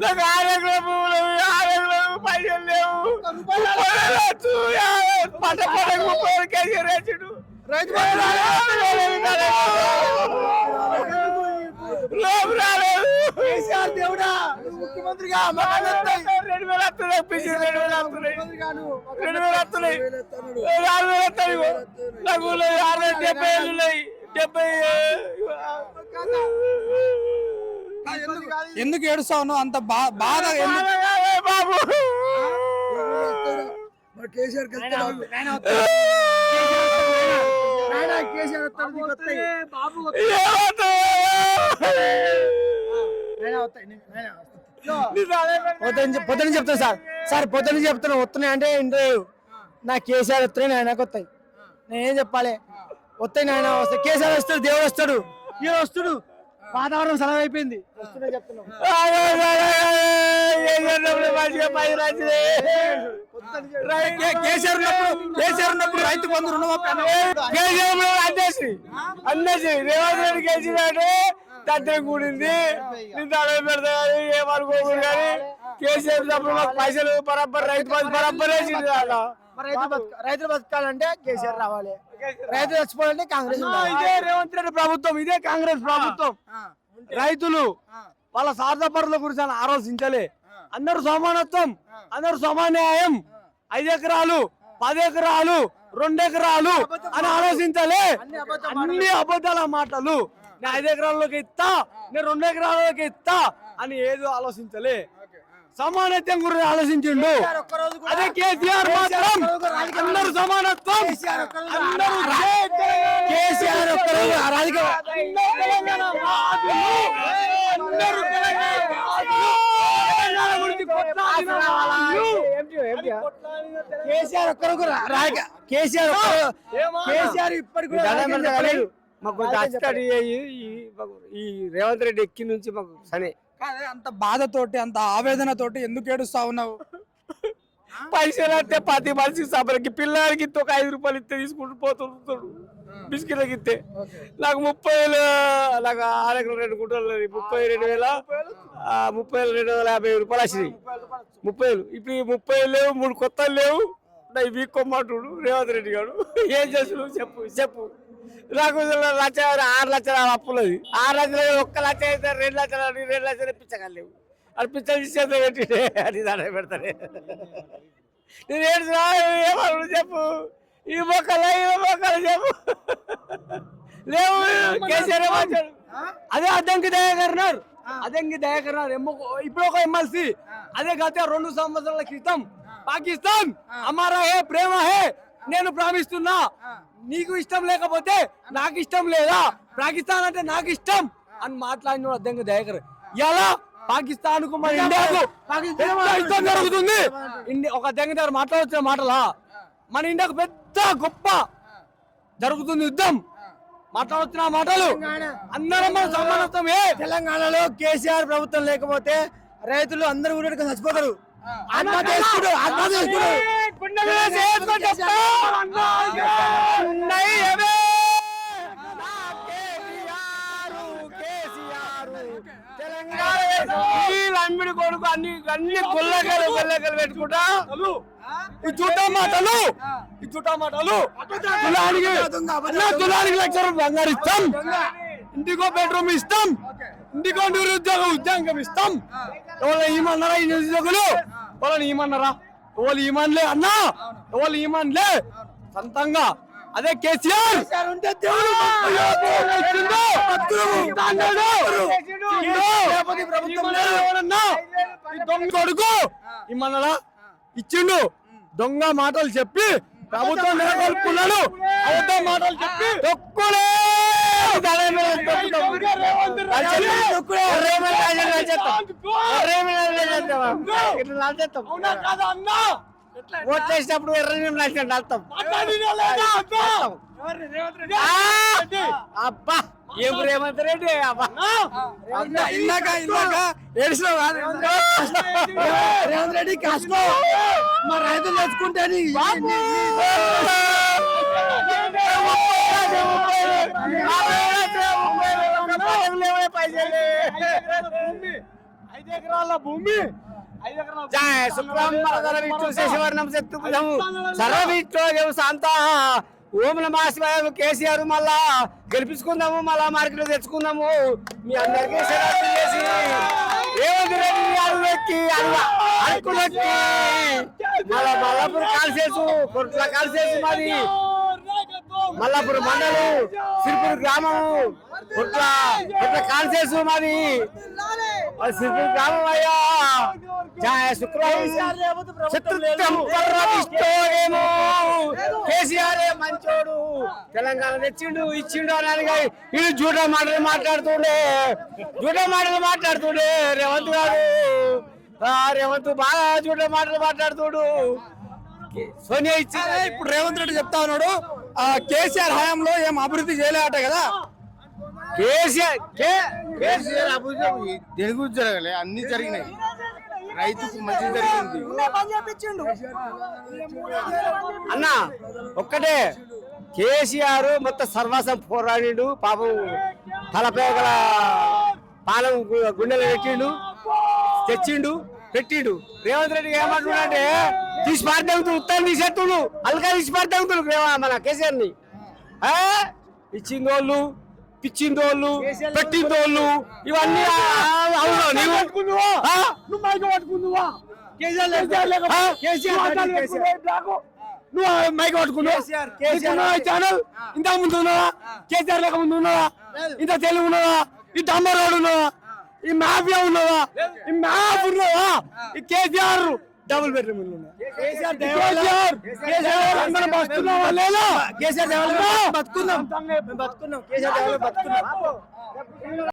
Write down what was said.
నాకు 6 ఎకరాల భూములు 6 ఎకరాల పైసలు లేవు. పంట పంటకు 30 కేజీలు వేసాడు. రైతు దేవుడా ముఖ్యమంత్రిగా 2000 వస్తున్నాయి. 2000 వస్తున్నాయి. 2000 వస్తున్నాయి. 4000 వస్తాయి. నాకు 70 ఏళ్ళు ఉన్నాయి. 70 ఎందుకు ఏడుస్తావు అంత బాధ? బాబు కేసీఆర్ పొద్దున చెప్తాను సార్ పొద్దున చెప్తున్నా వస్తున్నాయి అంటే ఇంటర్వ్యూ నా కేసీఆర్ వస్తున్నాయి నాయనకు వస్తాయి. నేనేం చెప్పాలి? వస్తాయి నాయన వస్తాయి. కేసీఆర్ వస్తాడు, దేవుడు వస్తాడు, ఈయన వస్తాడు. వాతావరణం సెలవు అయిపోయింది. వస్తున్నాయి చెప్తున్నాం. కేసీఆర్ ఉన్నప్పుడు రైతు బంధు రుణమాఫీ అన్నేసి రేవంత్ రెడ్డి కేసీఆర్ తండ్రి కూడింది. పెడతా కానీ ఏమనుకోకూడదు కానీ కేసీఆర్ మాకు పైసలు బరాబర్ రైతు బంధు బరాబర్ వేసింది. రైతులు బతకాలంటే కేసీఆర్ రావాలి, రైతులు చచ్చిపోవాలంటే కాంగ్రెస్. ఇదే రేవంత్ రెడ్డి ప్రభుత్వం, ఇదే కాంగ్రెస్ ప్రభుత్వం. రైతులు వాళ్ళ స్వార్థపరుల గురించి ఆలోచించలే. అందరూ సమానత్వం, అందరూ సమాన్యాయం. 5 ఎకరాలు 10 ఎకరాలు 2 ఎకరాలు అని ఆలోచించలే. అన్ని అబద్ధాల మాటలు. నేను 5 ఎకరాల్లోకి ఇస్తా, నేను 2 ఎకరాలకి ఇస్తా అని ఏదో ఆలోచించలే. సమానత్వం గురించి ఆలోచించిండు. అదే కేసీఆర్ మాత్రం అందరూ సమానత్వం. కేసీఆర్ ఇప్పటికి ఈ రేవంత్ రెడ్డి ఎక్కి నుంచి మాకు సనే అంత బాధతోటి అంత ఆవేదనతోటి ఎందుకు ఏడుస్తా ఉన్నావు? పైసలు అంటే 10 మనిషి సభలకి పిల్లలకి ఇంత ఒక 5 రూపాయలు ఇస్తే తీసుకుంటూ పోతుంటాడు. బిస్కెట్లకి ఇస్తే నాకు 30,000, నాకు 6 ఎకరాలు 2 గుంటలు 32,250 రూపాయలు వచ్చినాయి. 30,000 ఇప్పుడు 30,000 లేవు, 3 కొత్తలు లేవు. నా వీక్ కొమ్మంటుడు రేవంత్ రెడ్డి గారు. ఏం చేస్తున్నావు చెప్పు. నాకు 6 లక్షల అప్పులది. 6 లక్షలు 1 లక్ష అయితే 2 లక్షలు 2 లక్షలు పిచ్చగలేవు. అది పిచ్చలు తీసేది పెట్టి అది దాని పెడతానే. నేను ఏమన్నా చెప్పు. ఈ మొక్కలు చెప్పు లేవు. కేసీఆర్ వచ్చాడు. అదే అద్దంకి దయాకర్నారు. ఇప్పుడు ఒక ఎమ్మెల్సీ. అదే గత 2 సంవత్సరాల క్రితం పాకిస్తాన్ అమారా హే ప్రేమ హే నేను ప్రామిస్తున్నా, నీకు ఇష్టం లేకపోతే నాకు ఇష్టం లేదా, పాకిస్తాన్ అంటే నాకు ఇష్టం అని మాట్లాడిన అద్దంకి దయాకర్. ఎలా పాకిస్తాన్ కు మన ఇండియాకు యుద్ధం జరుగుతుంది. ఒక అద్దంకి దగ్గర మాట్లాడుతున్న మాటలా మన ఇండియాకు పెద్ద గొప్ప జరుగుతుంది యుద్ధం. మాట్లాడుతున్న మాటలు అందరం మన సమానత్వం. తెలంగాణలో కేసీఆర్ ప్రభుత్వం లేకపోతే రైతులు అందరూ ఊరికి చచ్చిపోతారు. అమ్మిడి కొడుకు అన్ని గొల్లకలు పెట్టుకుంటా ఈ చుట్టా మాటలు తులానికి 1,00,000 బంగారు ఇస్తాం, ఇంటికో బెడ్రూమ్ ఇస్తాం, ఇంటికో ఉద్యోగం ఇస్తాం. ఎవరు ఏమన్నారా ఈ నిరుద్యోగులు? వాళ్ళని ఏమన్నారా? ఎవరు ఏమనలే అన్నా, ఎవరు ఏమనలే సొంతంగా. అదే కేసీఆర్ కొడుకు ఇమ్మన్నారా? ఇచ్చిండు. దొంగ మాటలు చెప్పి ప్రభుత్వం నెలకొల్పుకున్నాడు. అబద్ధం మాటలు చెప్పి తొక్కులే ఓట్లేసినప్పుడు ఎర్రని అర్థం. అబ్బా ఏం రేవంత్ రెడ్డి అబ్బా ఇందాక ఏడిసినావు కాదు రేవంత్ రెడ్డి కాసుకో మా రైతులు తెచ్చుకుంటే పైసలు 5 ఎకరాల భూమి జయ శుక్లం వరదర విష్ణు శశివర్ణం శత్రుభుజం సర్వ విష్ణు శాంత ఓం నమః శివాయ. కేసీఆర్ మళ్ళా గెలిపించుకుందాము, మళ్ళా మార్కెట్ తెచ్చుకుందాము. మీ అందరికీ శరార్థం చేసి రేవంత్ రెడ్డి అడుగులెక్కి అడుగులెక్కి మళ్ళా మల్లాపూర్ కాల్సేసు కొట్ల కాల్సేసు మాది మల్లాపూర్ మండలం సిరిపూర్ గ్రామము కొట్ల కాల్సేసు మాది సిరిపూర్ గ్రామం అయ్యా. జయ శుక్రం శత్రుత్వం కేసీఆర్ మంచోడు తెలంగాణ తెచ్చిండు ఇచ్చిండు అని వీళ్ళు జూట మాటలు మాట్లాడుతుండే రేవంత్ గారు. రేవంత్ బాగా జూట మాటలు మాట్లాడుతుడు. సోనియా ఇచ్చింది. ఇప్పుడు రేవంత్ రెడ్డి చెప్తా ఉన్నాడు కేసీఆర్ హయాంలో ఏం అభివృద్ధి చేయలేట కదా. కేసీఆర్ అభివృద్ధి దేని గురించి జరగలే, అన్ని జరిగినాయి. రైతుకు మంచి జరిగింది అన్న. ఒక్కటే కేసీఆర్ మొత్తం సర్వాసం పోరాడిండు. పాపం తలపై గల పాలం గుండెలు తెచ్చిండు పెట్టిండు. రేవంత్ రెడ్డి ఏమంటున్నాడంటే తీసి పారితేగుతుడు, ఉత్తరం తీసేస్తుడు, అల్కా తీసి పారితేగుతుడు మన కేసీఆర్ ని. ఇచ్చిందోళ్ళు పిచ్చిందోళ్ళు పెట్టిందోళ్ళు ఇవన్నీ నువ్వు మైక్ పట్టుకుందువా నువ్వు మైక్ పట్టుకున్నావు ఛానల్ ఇంత ముందు ఉన్నావా? కేసీఆర్ లేక ముందు ఉన్నావా? ఇంత తెలుగు ఉన్నావా? ఈ డంబర్ రోడ్ ఉన్నావా? ఈ మాఫియా ఉన్నావా? ఈ మ్యాప్ ఉన్నావా? ఈ కేసీఆర్ డబుల్ బెడ్రూమ్ కేసీఆర్ అందరం బతుకున్నావా లేదా? కేసీఆర్ బతుకున్నాం కేసీఆర్ బతుకున్నాం.